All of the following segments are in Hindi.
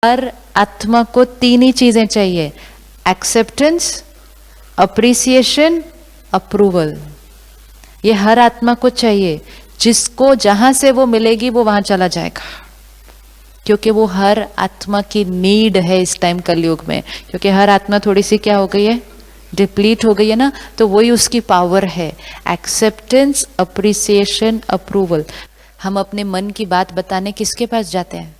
हर आत्मा को तीन ही चीजें चाहिए, एक्सेप्टेंस, अप्रिसिएशन, अप्रूवल। ये हर आत्मा को चाहिए। जिसको जहां से वो मिलेगी वो वहां चला जाएगा, क्योंकि वो हर आत्मा की नीड है इस टाइम कलयुग में। क्योंकि हर आत्मा थोड़ी सी क्या हो गई है, डिप्लीट हो गई है ना, तो वही उसकी पावर है, एक्सेप्टेंस, अप्रिसिएशन, अप्रूवल। हम अपने मन की बात बताने किसके पास जाते हैं?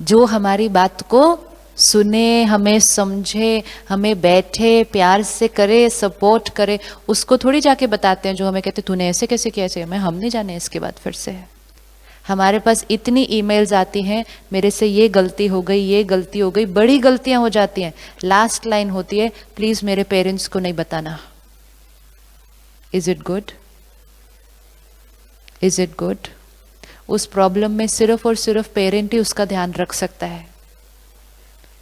जो हमारी बात को सुने, हमें समझे, हमें बैठे प्यार से करे, सपोर्ट करे, उसको थोड़ी जाके बताते हैं। जो हमें कहते तूने ऐसे कैसे किया, ऐसे मैं हम नहीं जाने इसके बाद फिर से। हमारे पास इतनी ईमेल्स आती हैं, मेरे से ये गलती हो गई, ये गलती हो गई, बड़ी गलतियां हो जाती हैं। लास्ट लाइन होती है, प्लीज मेरे पेरेंट्स को नहीं बताना। Is it good? Is it good? उस प्रॉब्लम में सिर्फ और सिर्फ पेरेंट ही उसका ध्यान रख सकता है,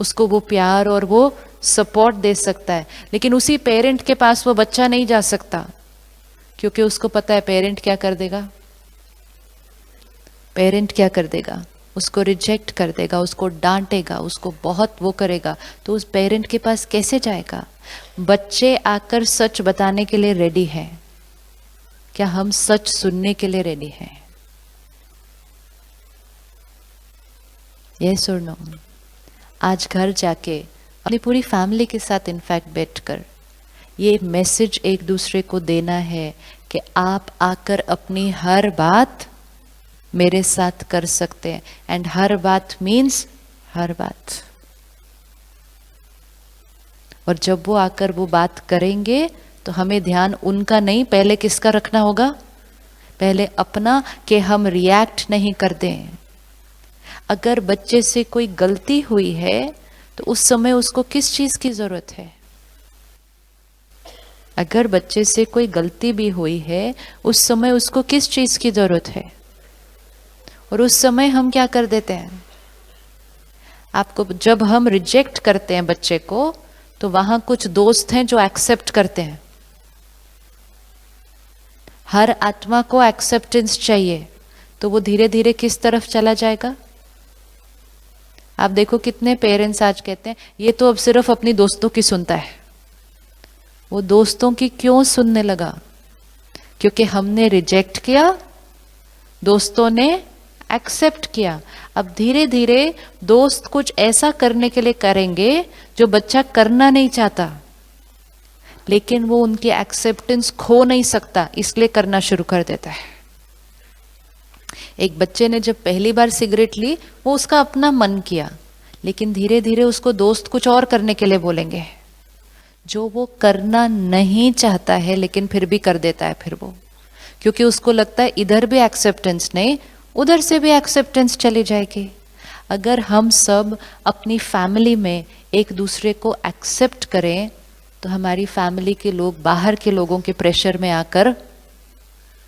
उसको वो प्यार और वो सपोर्ट दे सकता है। लेकिन उसी पेरेंट के पास वो बच्चा नहीं जा सकता, क्योंकि उसको पता है पेरेंट क्या कर देगा। पेरेंट क्या कर देगा? उसको रिजेक्ट कर देगा, उसको डांटेगा, उसको बहुत वो करेगा। तो उस पेरेंट के पास कैसे जाएगा? बच्चे आकर सच बताने के लिए रेडी हैं। क्या हम सच सुनने के लिए रेडी हैं? यस और नो? आज घर जाके अपनी पूरी फैमिली के साथ इनफैक्ट बैठकर ये मैसेज एक दूसरे को देना है कि आप आकर अपनी हर बात मेरे साथ कर सकते हैं। एंड हर बात मीन्स हर बात। और जब वो आकर वो बात करेंगे तो हमें ध्यान उनका नहीं, पहले किसका रखना होगा? पहले अपना, कि हम रिएक्ट नहीं कर दें। अगर बच्चे से कोई गलती हुई है तो उस समय उसको किस चीज की जरूरत है? अगर बच्चे से कोई गलती भी हुई है, उस समय उसको किस चीज की जरूरत है? और उस समय हम क्या कर देते हैं? आपको, जब हम रिजेक्ट करते हैं बच्चे को, तो वहां कुछ दोस्त हैं जो एक्सेप्ट करते हैं। हर आत्मा को एक्सेप्टेंस चाहिए, तो वो धीरे धीरे किस तरफ चला जाएगा? आप देखो कितने पेरेंट्स आज कहते हैं ये तो अब सिर्फ अपनी दोस्तों की सुनता है। वो दोस्तों की क्यों सुनने लगा? क्योंकि हमने रिजेक्ट किया, दोस्तों ने एक्सेप्ट किया। अब धीरे धीरे दोस्त कुछ ऐसा करने के लिए करेंगे जो बच्चा करना नहीं चाहता, लेकिन वो उनकी एक्सेप्टेंस खो नहीं सकता, इसलिए करना शुरू कर देता है। एक बच्चे ने जब पहली बार सिगरेट ली, वो उसका अपना मन किया, लेकिन धीरे धीरे उसको दोस्त कुछ और करने के लिए बोलेंगे जो वो करना नहीं चाहता है, लेकिन फिर भी कर देता है फिर वो, क्योंकि उसको लगता है इधर भी एक्सेप्टेंस नहीं, उधर से भी एक्सेप्टेंस चली जाएगी। अगर हम सब अपनी फैमिली में एक दूसरे को एक्सेप्ट करें, तो हमारी फैमिली के लोग बाहर के लोगों के प्रेशर में आकर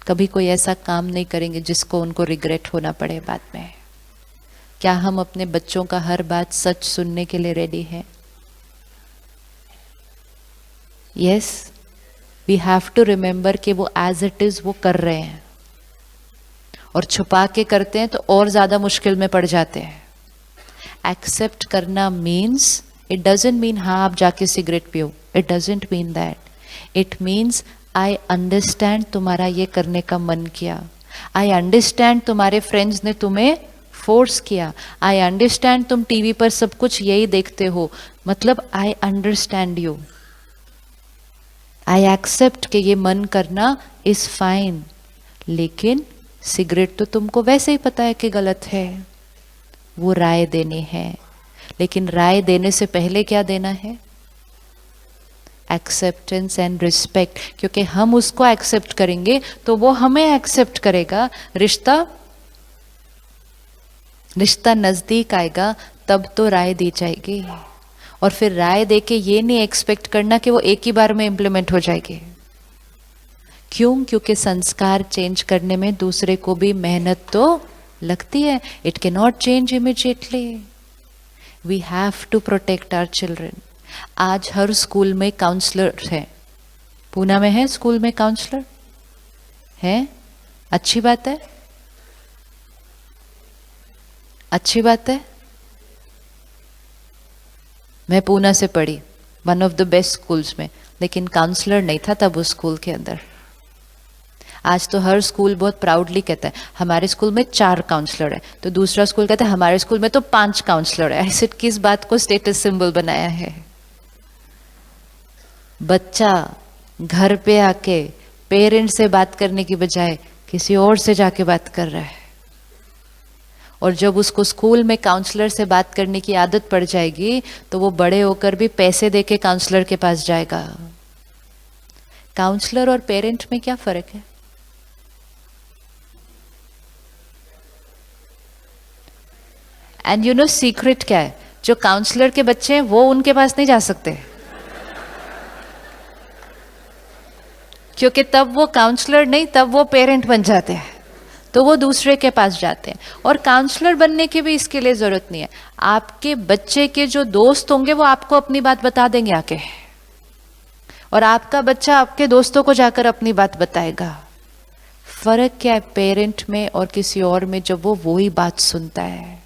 कभी कोई ऐसा काम नहीं करेंगे जिसको उनको रिग्रेट होना पड़े बाद में। क्या हम अपने बच्चों का हर बात सच सुनने के लिए रेडी हैं? Yes, we have to remember कि वो एज इट इज वो कर रहे हैं, और छुपा के करते हैं तो और ज्यादा मुश्किल में पड़ जाते हैं। एक्सेप्ट करना मीन्स, इट डजंट मीन हाँ आप जाके सिगरेट पियो, it doesn't mean that. It means I understand तुम्हारा ये करने का मन किया, आई अंडरस्टैंड तुम्हारे फ्रेंड्स ने तुम्हें फोर्स किया, आई अंडरस्टैंड तुम टीवी पर सब कुछ यही देखते हो, मतलब I understand you, I accept कि ये मन करना इज फाइन, लेकिन सिगरेट तो तुमको वैसे ही पता है कि गलत है। वो राय देनी है, लेकिन राय देने से पहले क्या देना है? Acceptance and respect. क्योंकि हम उसको एक्सेप्ट करेंगे तो वो हमें एक्सेप्ट करेगा, रिश्ता नजदीक आएगा, तब तो राय दी जाएगी। और फिर राय देके ये नहीं एक्सपेक्ट करना कि वो एक ही बार में इंप्लीमेंट हो जाएगी। क्यों? क्योंकि संस्कार चेंज करने में दूसरे को भी मेहनत तो लगती है। It can not change immediately. We have to protect our children. आज हर स्कूल में काउंसलर है। पूना में है स्कूल में काउंसलर है, अच्छी बात है। अच्छी बात है। मैं पूना से पढ़ी, one of the best schools में, लेकिन काउंसलर नहीं था तब उस स्कूल के अंदर। आज तो हर स्कूल बहुत प्राउडली कहता है हमारे स्कूल में 4 काउंसलर है, तो दूसरा स्कूल कहता है हमारे स्कूल में तो 5 काउंसलर है। ऐसे किस बात को स्टेटस सिंबल बनाया है? बच्चा घर पे आके पेरेंट से बात करने की बजाय किसी और से जाके बात कर रहा है, और जब उसको स्कूल में काउंसलर से बात करने की आदत पड़ जाएगी तो वो बड़े होकर भी पैसे देके काउंसलर के पास जाएगा। काउंसलर और पेरेंट में क्या फर्क है? एंड यू नो सीक्रेट क्या है? जो काउंसलर के बच्चे हैं वो उनके पास नहीं जा सकते, क्योंकि तब वो काउंसलर नहीं, तब वो पेरेंट बन जाते हैं, तो वो दूसरे के पास जाते हैं। और काउंसलर बनने की भी इसके लिए जरूरत नहीं है। आपके बच्चे के जो दोस्त होंगे वो आपको अपनी बात बता देंगे आके, और आपका बच्चा आपके दोस्तों को जाकर अपनी बात बताएगा। फर्क क्या है पेरेंट में और किसी और में जब वो वही बात सुनता है?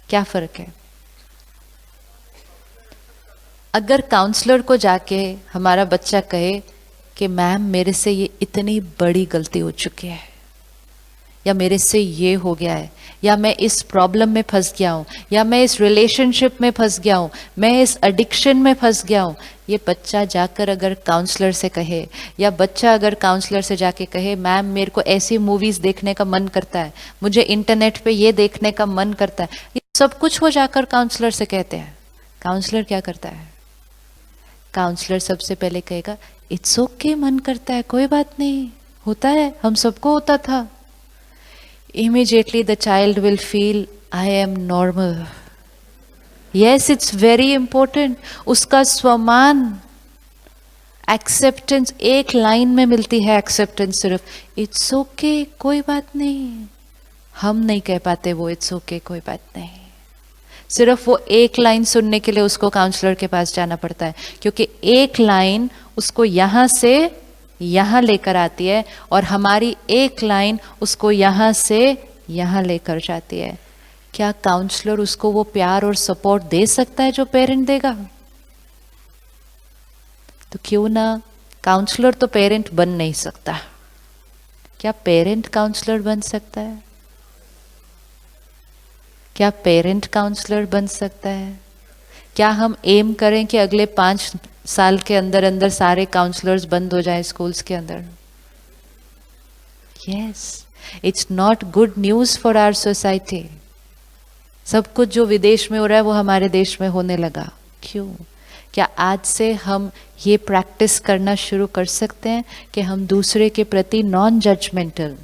क्या फर्क है? अगर काउंसलर को जाके हमारा बच्चा कहे कि मैम मेरे से ये इतनी बड़ी गलती हो चुकी है, या मेरे से ये हो गया है, या मैं इस प्रॉब्लम में फंस गया हूँ, या मैं इस रिलेशनशिप में फंस गया हूँ, मैं इस एडिक्शन में फंस गया हूँ, ये बच्चा जाकर अगर काउंसलर से कहे, या बच्चा अगर काउंसलर से जाके कहे मैम मेरे को ऐसी मूवीज देखने का मन करता है, मुझे इंटरनेट पे ये देखने का मन करता है, ये सब कुछ वो जाकर काउंसलर से कहते हैं। काउंसलर क्या करता है? काउंसलर सबसे पहले कहेगा इट्स ओके, मन करता है, कोई बात नहीं, होता है, हम सबको होता था। Immediately the child will feel I am normal. Yes, it's very important. उसका स्वमान, एक्सेप्टेंस एक लाइन में मिलती है। एक्सेप्टेंस सिर्फ इट्स ओके कोई बात नहीं, हम नहीं कह पाते वो इट्स ओके कोई बात नहीं। सिर्फ वो एक लाइन सुनने के लिए उसको काउंसलर के पास जाना पड़ता है, क्योंकि एक लाइन उसको यहाँ से यहाँ लेकर आती है, और हमारी एक लाइन उसको यहाँ से यहाँ लेकर जाती है। क्या काउंसलर उसको वो प्यार और सपोर्ट दे सकता है जो पेरेंट देगा? तो क्यों ना, काउंसलर तो पेरेंट बन नहीं सकता, क्या पेरेंट काउंसलर बन सकता है? क्या पेरेंट काउंसलर बन सकता है? क्या हम एम करें कि अगले 5 साल के अंदर अंदर सारे काउंसलर्स बंद हो जाएं स्कूल्स के अंदर? Yes, it's not good news for our society. सब कुछ जो विदेश में हो रहा है वो हमारे देश में होने लगा, क्यों? क्या आज से हम ये प्रैक्टिस करना शुरू कर सकते हैं कि हम दूसरे के प्रति नॉन जजमेंटल?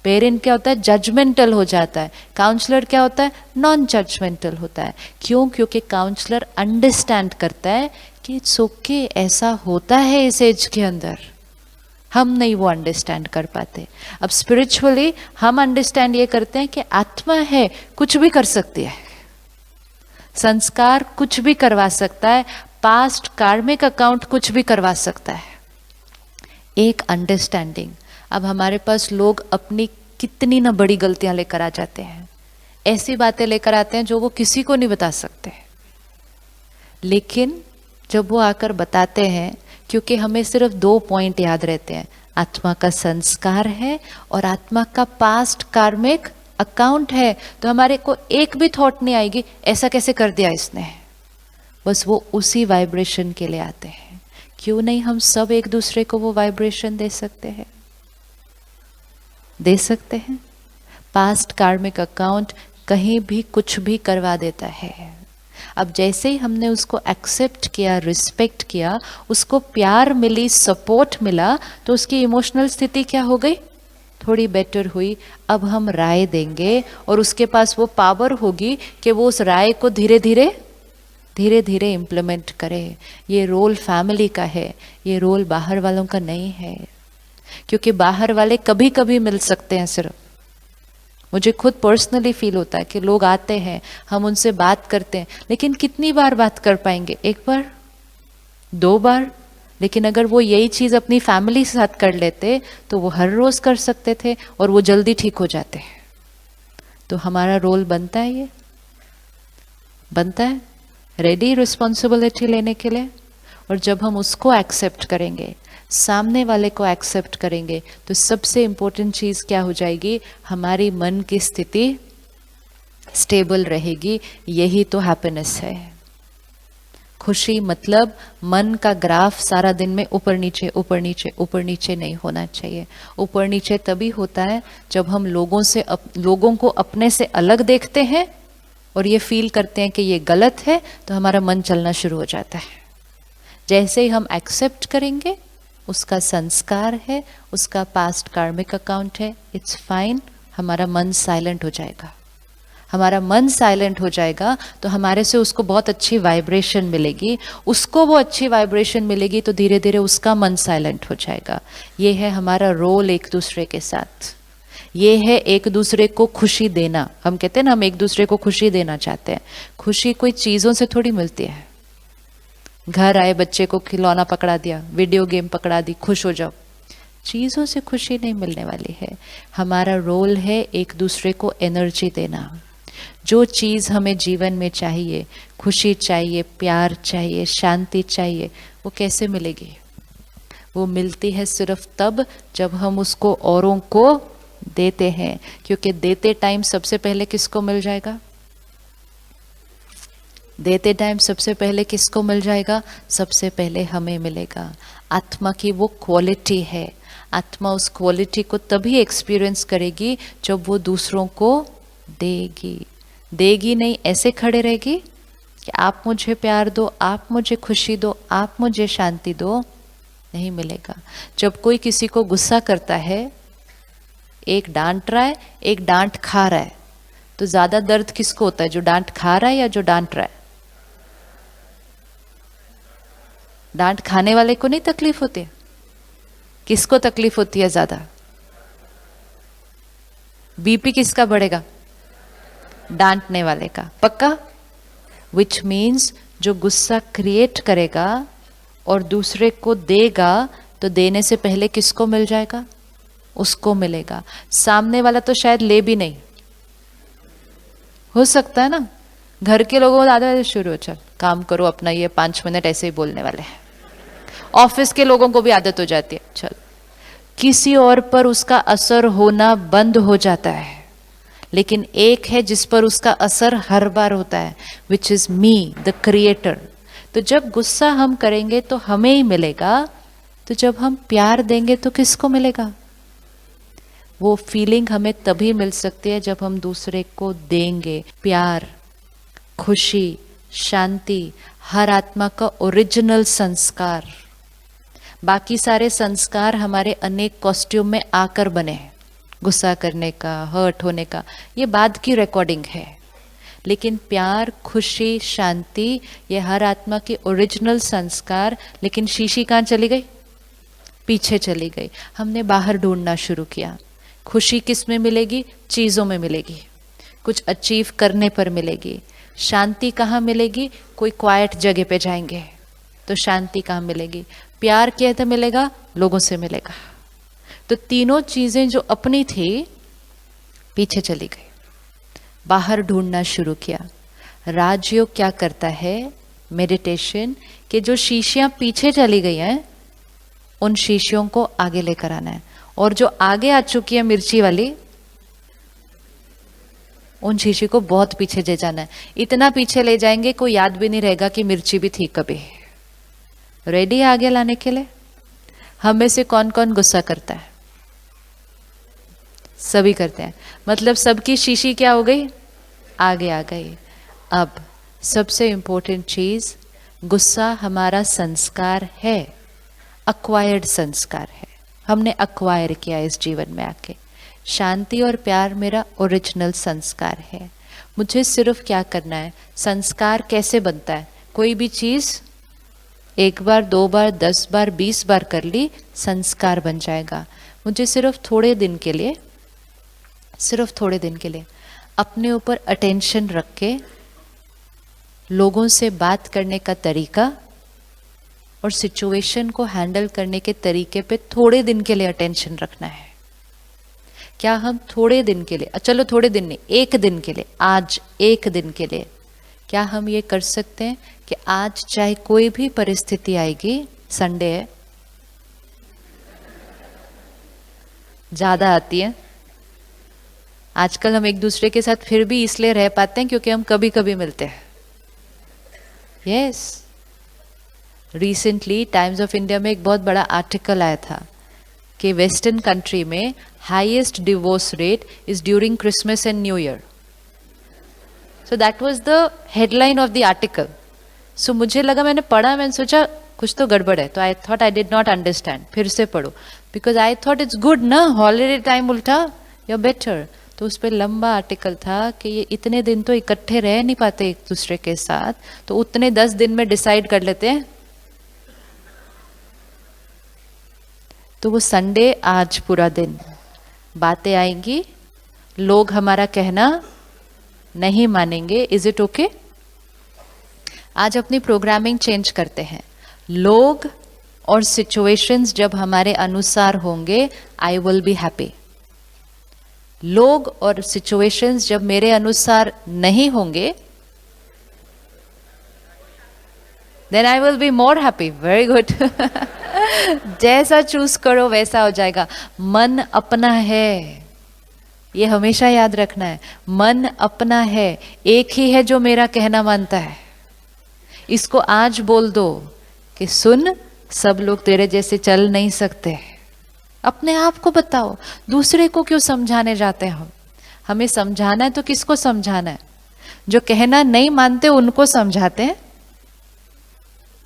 पेरेंट क्या होता है? जजमेंटल हो जाता है। काउंसलर क्या होता है? नॉन जजमेंटल होता है। क्यों? क्योंकि काउंसलर अंडरस्टैंड करता है कि इट्स ओके, ऐसा होता है इस एज के अंदर। हम नहीं वो अंडरस्टैंड कर पाते। अब स्पिरिचुअली हम अंडरस्टैंड ये करते हैं कि आत्मा है, कुछ भी कर सकती है, संस्कार कुछ भी करवा सकता है, पास्ट कार्मिक अकाउंट कुछ भी करवा सकता है। एक अंडरस्टैंडिंग। अब हमारे पास लोग अपनी कितनी ना बड़ी गलतियां लेकर आ जाते हैं, ऐसी बातें लेकर आते हैं जो वो किसी को नहीं बता सकते, लेकिन जब वो आकर बताते हैं, क्योंकि हमें सिर्फ 2 पॉइंट याद रहते हैं, आत्मा का संस्कार है और आत्मा का पास्ट कार्मिक अकाउंट है, तो हमारे को एक भी थॉट नहीं आएगी ऐसा कैसे कर दिया इसने। बस वो उसी वाइब्रेशन के लिए आते हैं। क्यों नहीं हम सब एक दूसरे को वो वाइब्रेशन दे सकते हैं? दे सकते हैं। पास्ट कार्मिक अकाउंट कहीं भी कुछ भी करवा देता है। अब जैसे ही हमने उसको एक्सेप्ट किया, रिस्पेक्ट किया, उसको प्यार मिली, सपोर्ट मिला, तो उसकी इमोशनल स्थिति क्या हो गई? थोड़ी बेटर हुई। अब हम राय देंगे और उसके पास वो पावर होगी कि वो उस राय को धीरे धीरे इम्प्लीमेंट करे। ये रोल फैमिली का है, ये रोल बाहर वालों का नहीं है, क्योंकि बाहर वाले कभी कभी मिल सकते हैं सिर्फ। मुझे खुद पर्सनली फील होता है कि लोग आते हैं, हम उनसे बात करते हैं, लेकिन कितनी बार बात कर पाएंगे? 1 बार, 2 बार। लेकिन अगर वो यही चीज़ अपनी फैमिली के साथ कर लेते तो वो हर रोज कर सकते थे और वो जल्दी ठीक हो जाते। तो हमारा रोल बनता है, ये बनता है, रेडी रिस्पॉन्सिबिलिटी लेने के लिए। और जब हम उसको एक्सेप्ट करेंगे, सामने वाले को एक्सेप्ट करेंगे, तो सबसे इम्पोर्टेंट चीज़ क्या हो जाएगी, हमारी मन की स्थिति स्टेबल रहेगी। यही तो हैप्पीनेस है। खुशी मतलब मन का ग्राफ सारा दिन में ऊपर नीचे ऊपर नीचे ऊपर नीचे नहीं होना चाहिए। ऊपर नीचे तभी होता है जब हम लोगों को अपने से अलग देखते हैं और ये फील करते हैं कि ये गलत है, तो हमारा मन चलना शुरू हो जाता है। जैसे ही हम एक्सेप्ट करेंगे, उसका संस्कार है, उसका पास्ट कार्मिक अकाउंट है, इट्स फाइन, हमारा मन साइलेंट हो जाएगा। हमारा मन साइलेंट हो जाएगा तो हमारे से उसको बहुत अच्छी वाइब्रेशन मिलेगी, उसको वो अच्छी वाइब्रेशन मिलेगी तो धीरे धीरे उसका मन साइलेंट हो जाएगा। ये है हमारा रोल एक दूसरे के साथ। ये है एक दूसरे को खुशी देना। हम कहते हैं ना, हम एक दूसरे को खुशी देना चाहते हैं। खुशी कोई चीज़ों से थोड़ी मिलती है। घर आए बच्चे को खिलौना पकड़ा दिया, वीडियो गेम पकड़ा दी, खुश हो जाओ, चीज़ों से खुशी नहीं मिलने वाली है। हमारा रोल है एक दूसरे को एनर्जी देना। जो चीज़ हमें जीवन में चाहिए, खुशी चाहिए, प्यार चाहिए, शांति चाहिए, वो कैसे मिलेगी? वो मिलती है सिर्फ तब जब हम उसको औरों को देते हैं। क्योंकि देते टाइम सबसे पहले किसको मिल जाएगा? देते टाइम सबसे पहले किसको मिल जाएगा? सबसे पहले हमें मिलेगा। आत्मा की वो क्वालिटी है। आत्मा उस क्वालिटी को तभी एक्सपीरियंस करेगी जब वो दूसरों को देगी। देगी नहीं, ऐसे खड़े रहेगी कि आप मुझे प्यार दो, आप मुझे खुशी दो, आप मुझे शांति दो, नहीं मिलेगा। जब कोई किसी को गुस्सा करता है, एक डांट रहा है, एक डांट खा रहा है, तो ज्यादा दर्द किसको होता है? जो डांट खा रहा है या जो डांट रहा है? डांट खाने वाले को नहीं तकलीफ होती, किसको तकलीफ होती है ज्यादा? बीपी किसका बढ़ेगा? डांटने वाले का। पक्का? विच मीन्स जो गुस्सा क्रिएट करेगा और दूसरे को देगा, तो देने से पहले किसको मिल जाएगा? उसको मिलेगा। सामने वाला तो शायद ले भी नहीं, हो सकता है ना। घर के लोगों को आदत शुरू हो, चल काम करो अपना, ये 5 मिनट ऐसे ही बोलने वाले हैं। ऑफिस के लोगों को भी आदत हो जाती है, चल। किसी और पर उसका असर होना बंद हो जाता है, लेकिन एक है जिस पर उसका असर हर बार होता है, which is me the creator. तो जब गुस्सा हम करेंगे तो हमें ही मिलेगा, तो जब हम प्यार देंगे तो किसको मिलेगा? वो फीलिंग हमें तभी मिल सकती है जब हम दूसरे को देंगे। प्यार, खुशी, शांति, हर आत्मा का ओरिजिनल संस्कार। बाकी सारे संस्कार हमारे अनेक कॉस्ट्यूम में आकर बने हैं। गुस्सा करने का, हर्ट होने का, ये बाद की रिकॉर्डिंग है। लेकिन प्यार, खुशी, शांति, ये हर आत्मा के ओरिजिनल संस्कार। लेकिन शीशी कहाँ चली गई? पीछे चली गई। हमने बाहर ढूंढना शुरू किया। खुशी किस में मिलेगी? चीज़ों में मिलेगी, कुछ अचीव करने पर मिलेगी। शांति कहाँ मिलेगी? कोई क्वाइट जगह पे जाएंगे तो शांति कहाँ मिलेगी? प्यार कैसे मिलेगा? लोगों से मिलेगा। तो तीनों चीजें जो अपनी थी पीछे चली गई, बाहर ढूंढना शुरू किया। राजयोग क्या करता है? मेडिटेशन के जो शीशियां पीछे चली गई हैं, उन शीशियों को आगे लेकर आना है। और जो आगे आ चुकी है मिर्ची वाली, उन शीशी को बहुत पीछे ले जाना है। इतना पीछे ले जाएंगे कोई याद भी नहीं रहेगा कि मिर्ची भी थी कभी। रेडी आगे लाने के लिए? हम में से कौन कौन गुस्सा करता है? सभी करते हैं। मतलब सबकी शीशी क्या हो गई? आगे आ गई। अब सबसे इंपॉर्टेंट चीज, गुस्सा हमारा संस्कार है, अक्वायर्ड संस्कार है, हमने अक्वायर किया इस जीवन में आके। शांति और प्यार मेरा ओरिजिनल संस्कार है। मुझे सिर्फ क्या करना है? संस्कार कैसे बनता है? कोई भी चीज एक बार, 2 बार, 10 बार, 20 बार कर ली, संस्कार बन जाएगा। मुझे सिर्फ थोड़े दिन के लिए, सिर्फ थोड़े दिन के लिए अपने ऊपर अटेंशन रख के लोगों से बात करने का तरीका और सिचुएशन को हैंडल करने के तरीके पे थोड़े दिन के लिए अटेंशन रखना है। क्या हम थोड़े दिन के लिए, चलो थोड़े दिन नहीं, एक दिन के लिए, आज एक दिन के लिए, क्या हम ये कर सकते हैं कि आज चाहे कोई भी परिस्थिति आएगी, संडे है, ज्यादा आती है आजकल, हम एक दूसरे के साथ फिर भी इसलिए रह पाते हैं क्योंकि हम कभी कभी मिलते हैं. Yes, recently Times of India में एक बहुत बड़ा आर्टिकल आया था कि वेस्टर्न कंट्री में highest divorce rate is during Christmas and new year. So that was the headline of the article. So मुझे लगा, मैंने पढ़ा, मैंने सोचा कुछ तो गड़बड़ है, तो I thought I did not understand, फिर से पढ़ो, because I thought it's good ना, हॉलीडे टाइम उल्टा या बेटर. तो उस पर लंबा आर्टिकल था कि ये इतने दिन तो इकट्ठे रह नहीं पाते एक दूसरे के साथ, तो उतने 10 दिन में डिसाइड कर लेते हैं. तो वो संडे, आज पूरा दिन बातें आएंगी, लोग हमारा कहना नहीं मानेंगे. Is it okay? आज अपनी प्रोग्रामिंग चेंज करते हैं. लोग और सिचुएशंस जब हमारे अनुसार होंगे, आई विल बी हैप्पी. लोग और सिचुएशंस जब मेरे अनुसार नहीं होंगे, then I will be more happy. Very good. जैसा चूज करो वैसा हो जाएगा. मन अपना है, ये हमेशा याद रखना है. मन अपना है, एक ही है जो मेरा कहना मानता है. इसको आज बोल दो कि सुन, सब लोग तेरे जैसे चल नहीं सकते. अपने आप को बताओ, दूसरे को क्यों समझाने जाते हैं हम? हमें समझाना है तो किसको समझाना है? जो कहना नहीं मानते उनको समझाते हैं.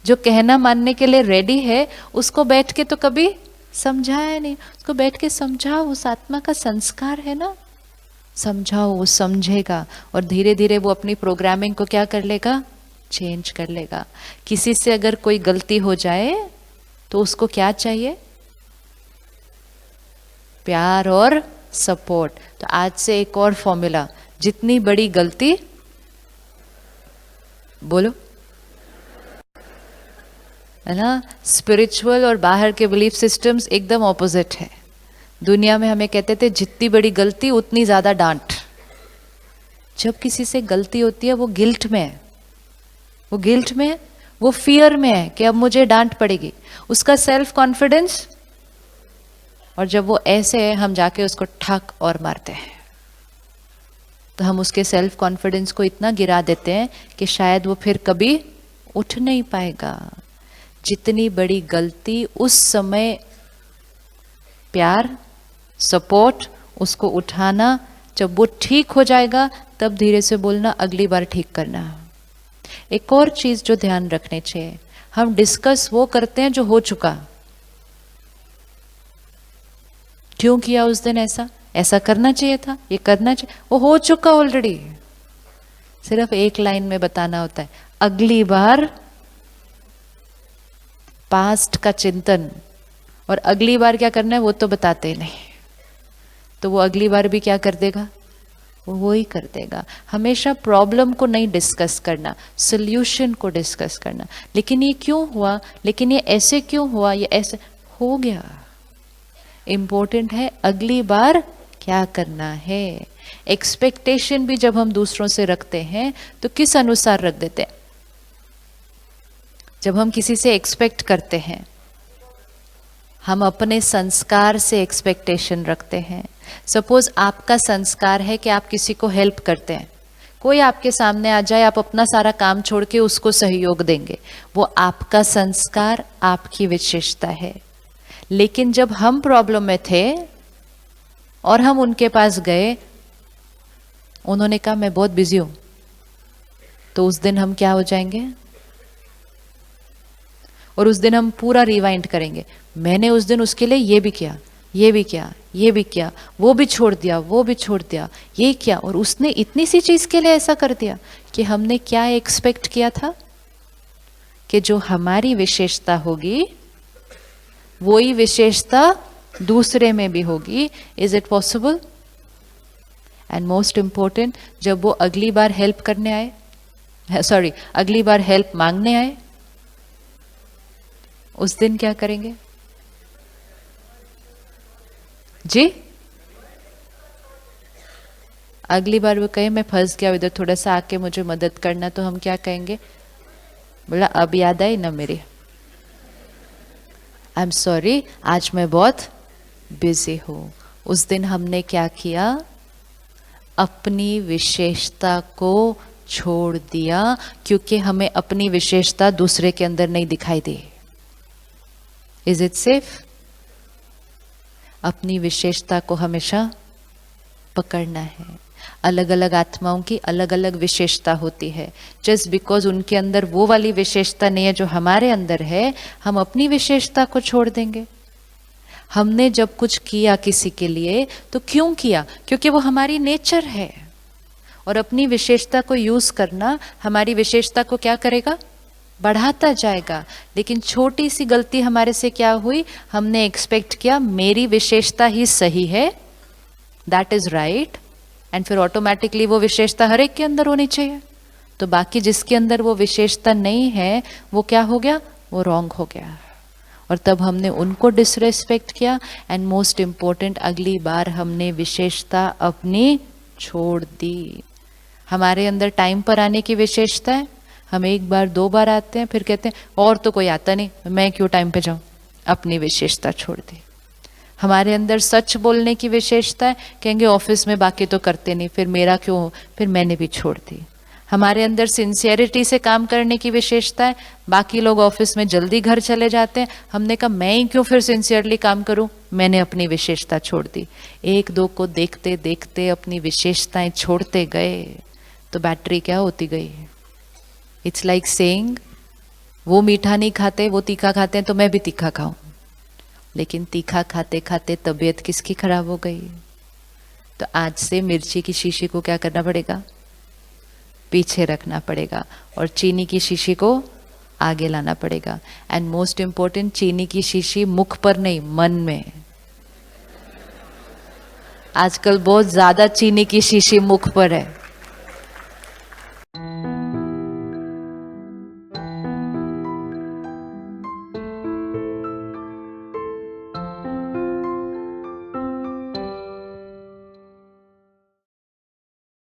जो कहना मानने के लिए रेडी है उसको बैठ के तो कभी समझाया नहीं. उसको बैठ के समझाओ, उस आत्मा का संस्कार है ना, समझाओ, वो समझेगा और धीरे धीरे वो अपनी प्रोग्रामिंग को क्या कर लेगा, चेंज कर लेगा. किसी से अगर कोई गलती हो जाए तो उसको क्या चाहिए? प्यार और सपोर्ट. तो आज से एक और फॉर्मूला, जितनी बड़ी गलती, बोलो, है ना. स्पिरिचुअल और बाहर के बिलीफ सिस्टम्स एकदम ऑपोजिट है. दुनिया में हमें कहते थे जितनी बड़ी गलती उतनी ज्यादा डांट. जब किसी से गलती होती है वो गिल्ट में है, वो गिल्ट में है, वो फियर में है कि अब मुझे डांट पड़ेगी. उसका सेल्फ कॉन्फिडेंस, और जब वो ऐसे है हम जाके उसको ठक और मारते हैं, तो हम उसके सेल्फ कॉन्फिडेंस को इतना गिरा देते हैं कि शायद वो फिर कभी उठ नहीं पाएगा. जितनी बड़ी गलती उस समय प्यार, सपोर्ट, उसको उठाना, जब वो ठीक हो जाएगा तब धीरे से बोलना अगली बार ठीक करना. एक और चीज जो ध्यान रखनी चाहिए, हम डिस्कस वो करते हैं जो हो चुका. क्यों किया उस दिन ऐसा, ऐसा करना चाहिए था, ये करना चाहिए, वो हो चुका ऑलरेडी. सिर्फ एक लाइन में बताना होता है, अगली बार पास्ट का चिंतन, और अगली बार क्या करना है वो तो बताते ही नहीं. तो वो अगली बार भी क्या कर देगा, वो ही कर देगा. हमेशा प्रॉब्लम को नहीं डिस्कस करना, सोल्यूशन को डिस्कस करना. लेकिन ये क्यों हुआ, लेकिन ये ऐसे क्यों हुआ, ये ऐसे हो गया. इंपॉर्टेंट है अगली बार क्या करना है. एक्सपेक्टेशन भी जब हम दूसरों से रखते हैं तो किस अनुसार रख देते हैं? जब हम किसी से एक्सपेक्ट करते हैं, हम अपने संस्कार से एक्सपेक्टेशन रखते हैं. सपोज आपका संस्कार है कि आप किसी को हेल्प करते हैं. कोई आपके सामने आ जाए, आप अपना सारा काम छोड़ के उसको सहयोग देंगे, वो आपका संस्कार, आपकी विशेषता है. लेकिन जब हम प्रॉब्लम में थे और हम उनके पास गए, उन्होंने कहा मैं बहुत बिजी हूं, तो उस दिन हम क्या हो जाएंगे, और उस दिन हम पूरा रिवाइंड करेंगे. मैंने उस दिन उसके लिए ये भी किया, ये भी किया, ये भी किया, वो भी छोड़ दिया, वो भी छोड़ दिया, ये किया, और उसने इतनी सी चीज के लिए ऐसा कर दिया. कि हमने क्या एक्सपेक्ट किया था कि जो हमारी विशेषता होगी वही विशेषता दूसरे में भी होगी. Is it possible? And most important, जब वो अगली बार हेल्प करने आए, सॉरी, अगली बार हेल्प मांगने आए, उस दिन क्या करेंगे जी? अगली बार वो कहे मैं फंस गया इधर, थोड़ा सा आके मुझे मदद करना, तो हम क्या कहेंगे? बोला अब याद आई ना मेरी, आई एम सॉरी, आज मैं बहुत बिजी हूँ। उस दिन हमने क्या किया? अपनी विशेषता को छोड़ दिया, क्योंकि हमें अपनी विशेषता दूसरे के अंदर नहीं दिखाई दी। Is it safe? अपनी विशेषता को हमेशा पकड़ना है। अलग अलग आत्माओं की अलग अलग विशेषता होती है। जस्ट बिकॉज उनके अंदर वो वाली विशेषता नहीं है जो हमारे अंदर है, हम अपनी विशेषता को छोड़ देंगे। हमने जब कुछ किया किसी के लिए तो क्यों किया? क्योंकि वो हमारी नेचर है। और अपनी विशेषता को यूज करना हमारी विशेषता को क्या करेगा? बढ़ाता जाएगा। लेकिन छोटी सी गलती हमारे से क्या हुई? हमने एक्सपेक्ट किया मेरी विशेषता ही सही है, दैट इज राइट, एंड फिर ऑटोमेटिकली वो विशेषता हर एक के अंदर होनी चाहिए। तो बाकी जिसके अंदर वो विशेषता नहीं है वो क्या हो गया? वो रॉन्ग हो गया। और तब हमने उनको डिसरेस्पेक्ट किया। एंड मोस्ट इम्पोर्टेंट, अगली बार हमने विशेषता अपनी छोड़ दी। हमारे अंदर टाइम पर आने की विशेषता है। हम एक बार दो बार आते हैं, फिर कहते हैं और तो कोई आता नहीं, मैं क्यों टाइम पे जाऊं। अपनी विशेषता छोड़ दी। हमारे अंदर सच बोलने की विशेषता है, कहेंगे ऑफिस में बाकी तो करते नहीं, फिर मेरा क्यों, फिर मैंने भी छोड़ दी। हमारे अंदर सिंसियरिटी से काम करने की विशेषता है, बाकी लोग ऑफिस में जल्दी घर चले जाते हैं, हमने कहा मैं ही क्यों फिर सिंसियरली काम करूं, मैंने अपनी विशेषता छोड़ दी। एक दो को देखते देखते अपनी विशेषताएं छोड़ते गए तो बैटरी क्या होती गई। इट्स लाइक सेइंग वो मीठा नहीं खाते, वो तीखा खाते हैं, तो मैं भी तीखा खाऊं। लेकिन तीखा खाते खाते तबीयत किसकी खराब हो गई। तो आज से मिर्ची की शीशी को क्या करना पड़ेगा? पीछे रखना पड़ेगा, और चीनी की शीशी को आगे लाना पड़ेगा। एंड मोस्ट इंपॉर्टेंट, चीनी की शीशी मुख पर नहीं, मन में। आजकल बहुत ज्यादा चीनी की शीशी मुख पर है।